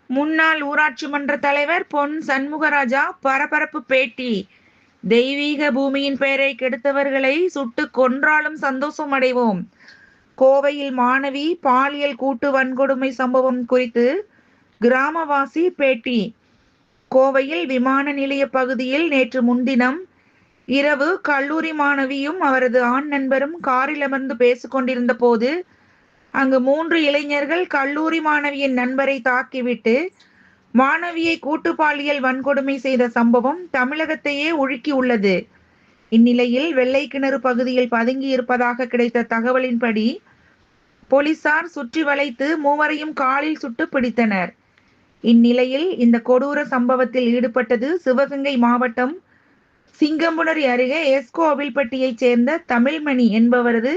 முன்னாள் ஊராட்சி மன்ற தலைவர் பொன் சண்முகராஜா பரபரப்பு பேட்டி. தெய்வீக பூமியின் பெயரை கெடுத்தவர்களை சுட்டு கொன்றாலும் சந்தோஷம் அடைவோம். கோவையில் மாணவி பாலியல் கூட்டு வன்கொடுமை சம்பவம் குறித்து கிராமவாசி பேட்டி. கோவையில் விமான நிலைய பகுதியில் நேற்று முன்தினம் இரவு கல்லூரி மாணவியும் அவரது ஆண் நண்பரும் காரில் அமர்ந்து பேசிக் கொண்டிருந்த போது அங்கு 3 இளைஞர்கள் கல்லூரி மாணவியின் நண்பரை தாக்கிவிட்டு மாணவியை கூட்டு பாலியல் வன்கொடுமை செய்த சம்பவம் தமிழகத்தையே உலுக்கியுள்ளது. இந்நிலையில் வெள்ளைக்கிணறு பகுதியில் பதுங்கி இருப்பதாக கிடைத்த தகவலின்படி போலீசார் சுற்றி வளைத்து மூவரையும் காலில் சுட்டு பிடித்தனர். இந்நிலையில் இந்த கொடூர சம்பவத்தில் ஈடுபட்டது சிவகங்கை மாவட்டம் சிங்கம்புணரி அருகே எஸ்கோவில்பட்டியைச் சேர்ந்த தமிழ்மணி என்பவரது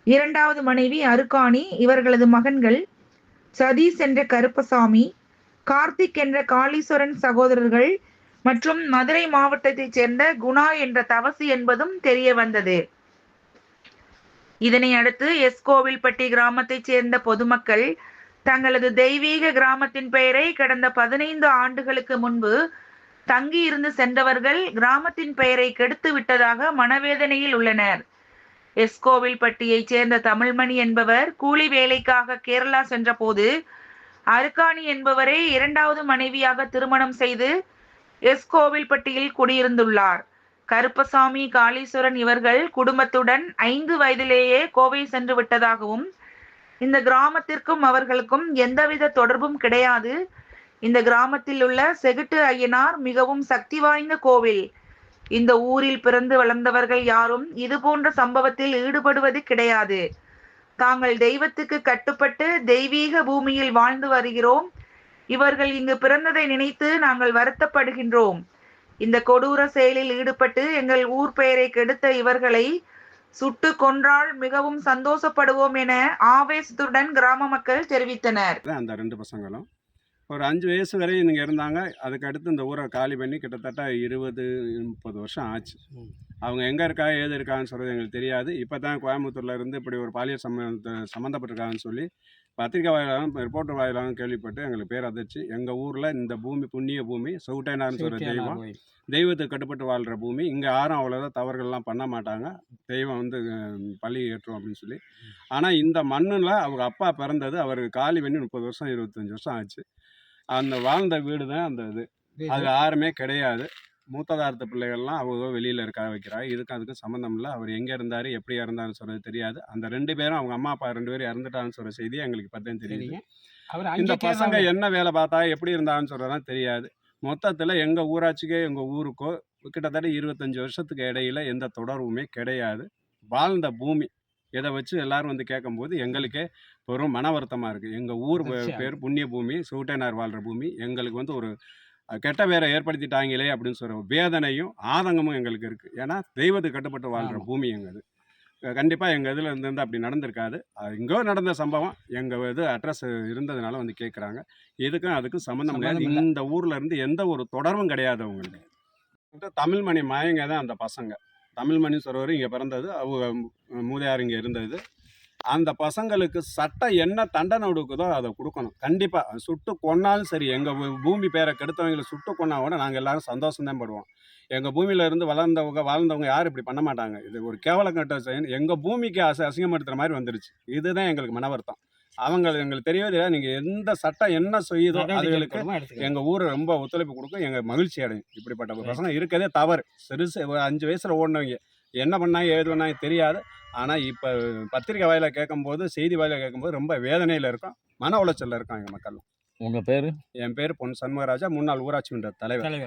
2வது மனைவி அருக்காணி. இவர்களது மகன்கள் சதீஷ் என்ற கருப்பசாமி, கார்த்திக் என்ற காளீஸ்வரன் சகோதரர்கள் மற்றும் மதுரை மாவட்டத்தைச் சேர்ந்த குணா என்ற தவசி என்பதும் தெரிய வந்தது. இதனை அடுத்து எஸ்கோவில்பட்டி கிராமத்தைச் சேர்ந்த பொதுமக்கள் தங்களது தெய்வீக கிராமத்தின் பெயரை கடந்த 15 ஆண்டுகளுக்கு முன்பு தங்கியிருந்து சென்றவர்கள் கிராமத்தின் பெயரை கெடுத்து விட்டதாக மனவேதனையில் உள்ளனர். எஸ்கோவில்பட்டியைச் சேர்ந்த தமிழ்மணி என்பவர் கூலி வேலைக்காக கேரளா சென்றபோது அருக்காணி என்பவரை 2வது மனைவியாக திருமணம் செய்து எஸ்கோவில்பட்டியில் குடியிருந்துள்ளார். கருப்பசாமி, காளீஸ்வரன் இவர்கள் குடும்பத்துடன் 5 வயதிலேயே கோவை சென்று விட்டதாகவும், இந்த கிராமத்திற்கும் அவர்களுக்கும் எந்தவித தொடர்பும் கிடையாது. இந்த கிராமத்தில் உள்ள செகுட்டு ஐயனார் மிகவும் சக்தி வாய்ந்த கோவில். இந்த ஊரில் பிறந்து வளர்ந்தவர்கள் யாரும் இதுபோன்ற சம்பவத்தில் ஈடுபடுவது கிடையாது. தாங்கள் தெய்வத்துக்கு கட்டுப்பட்டு தெய்வீக பூமியில் வாழ்ந்து வருகிறோம். இவர்கள் இங்கு பிறந்ததை நினைத்து நாங்கள் வருத்தப்படுகின்றோம். இந்த கொடூர செயலில் ஈடுபட்டு எங்கள் ஊர் பெயரை கெடுத்த இவர்களை சுட்டு கொன்றால் மிகவும் சந்தோஷப்படுவோம் என ஆவேசத்துடன் கிராம மக்கள் தெரிவித்தனர். அந்த 2 பசங்களும் ஒரு 5 வயசு வரை இங்கே இருந்தாங்க. அதுக்கு அடுத்து இந்த ஊரை காலி பண்ணி கிட்டத்தட்ட 20-30 வருஷம் ஆச்சு. அவங்க எங்கே இருக்கா ஏது இருக்கான்னு சொல்கிறது எங்களுக்கு தெரியாது. இப்போ தான் கோயம்புத்தூரில் இருந்து இப்படி ஒரு பாலியல் சம்மந்தப்பட்டிருக்காங்கன்னு சொல்லி பத்திரிக்கை வாயிலாகவும் ரிப்போர்ட்டர் வாயிலாகவும் கேள்விப்பட்டு எங்களுக்கு பேர் அதிர்ச்சி. எங்கள் ஊரில் இந்த பூமி புண்ணிய பூமி, சவுட்டைனார்னு சொல்கிற தெய்வத்துக்கு கட்டுப்பட்டு வாழ்கிற பூமி. இங்கே யாரும் அவ்வளோதான் தவறுகள்லாம் பண்ண மாட்டாங்க. தெய்வம் வந்து பள்ளி ஏற்றும் அப்படின்னு சொல்லி. ஆனால் இந்த மண்ணில் அவங்க அப்பா பிறந்தது அவர் காலி பண்ணி 30 வருஷம் 25 வருஷம் ஆச்சு. அந்த வாழ்ந்த வீடு தான் அந்த இது. அது யாருமே கிடையாது. மூத்ததாரத்து பிள்ளைகள்லாம் அவங்க வெளியில் இருக்க வைக்கிறாங்க. இதுக்கு அதுக்கு சம்மந்தம் இல்லை. அவர் எங்கே இருந்தார் எப்படி இறந்தாருன்னு சொல்கிறது தெரியாது. அந்த 2 பேரும் அவங்க அம்மா அப்பா 2 பேரும் இறந்துட்டான்னு சொல்கிற செய்தி எங்களுக்கு இப்போதான் தெரியுது. இந்த பசங்க என்ன வேலை பார்த்தா எப்படி இருந்தாங்கன்னு சொல்கிறதான் தெரியாது. மொத்தத்தில் எங்கள் ஊராட்சிக்கோ எங்கள் ஊருக்கோ கிட்டத்தட்ட 25 வருஷத்துக்கு இடையில எந்த தொடர்புமே கிடையாது. வாழ்ந்த பூமி இதை வச்சு எல்லாரும் வந்து கேட்கும்போது எங்களுக்கே வெறும் மன வருத்தமாக இருக்குது. எங்கள் ஊர் பேர் புண்ணிய பூமி, சூட்டைனார் வாழ்கிற பூமி. எங்களுக்கு வந்து ஒரு கெட்ட பேரை ஏற்படுத்திட்டாங்களே அப்படின்னு சொல்கிற வேதனையும் ஆதங்கமும் எங்களுக்கு இருக்குது. ஏன்னா தெய்வத்துக்கு கட்டுப்பட்டு வாழ்கிற பூமி எங்கள் இது. கண்டிப்பாக எங்கள் இதில் இருந்து அப்படி நடந்திருக்காது. எங்கோ நடந்த சம்பவம் எங்கள் இது அட்ரஸ் இருந்ததுனால வந்து கேட்குறாங்க. இதுக்கும் அதுக்கும் சம்மந்தம் கிடையாது. இந்த ஊரில் இருந்து எந்த ஒரு தொடர்பும் கிடையாது அவங்களுக்கு. தமிழ்மணி மயங்க தான் அந்த பசங்க. தமிழ்மணி சொல்கிறவர் இங்கே பிறந்தது, அவங்க மூதையார் இங்கே இருந்தது. அந்த பசங்களுக்கு சட்டம் என்ன தண்டனை கொடுக்குதோ அதை கொடுக்கணும். கண்டிப்பாக சுட்டு கொன்னாலும் சரி. எங்கள் பூமி பேரை கெடுத்தவங்களை சுட்டு கொன்னா கூட நாங்கள் எல்லோரும் சந்தோஷம்தான் படுவோம். எங்கள் பூமியில் இருந்து வாழ்ந்தவங்க யாரும் இப்படி பண்ண மாட்டாங்க. இது ஒரு கேவலக்கட்ட செயல். எங்கள் பூமிக்கு அசிங்கப்படுத்துகிற மாதிரி வந்துருச்சு. இதுதான் எங்களுக்கு மன வருத்தம். எங்களுக்கு தெரியவே நீங்கள் எந்த சட்டம் என்ன செய்யுதோ அதுகளுக்கு எங்கள் ஊரை ரொம்ப ஒத்துழைப்பு கொடுக்கும். எங்கள் மகிழ்ச்சி அடையும். இப்படிப்பட்ட பசங்க இருக்கதே தவறு. சிறுசு 5 வயசில் ஓடினவங்க என்ன பண்ணாங்க ஏது பண்ணாங்க தெரியாது. ஆனால் இப்போ பத்திரிக்கை வாயில கேட்கும்போது, செய்தி வாயில கேட்கும்போது ரொம்ப வேதனையில் இருக்கும், மன உளைச்சலில் இருக்கும் எங்கள் மக்கள். உங்கள் பேர்? என் பேர் பொன் சண்முகராஜா, முன்னாள் ஊராட்சி மன்ற தலைவர்.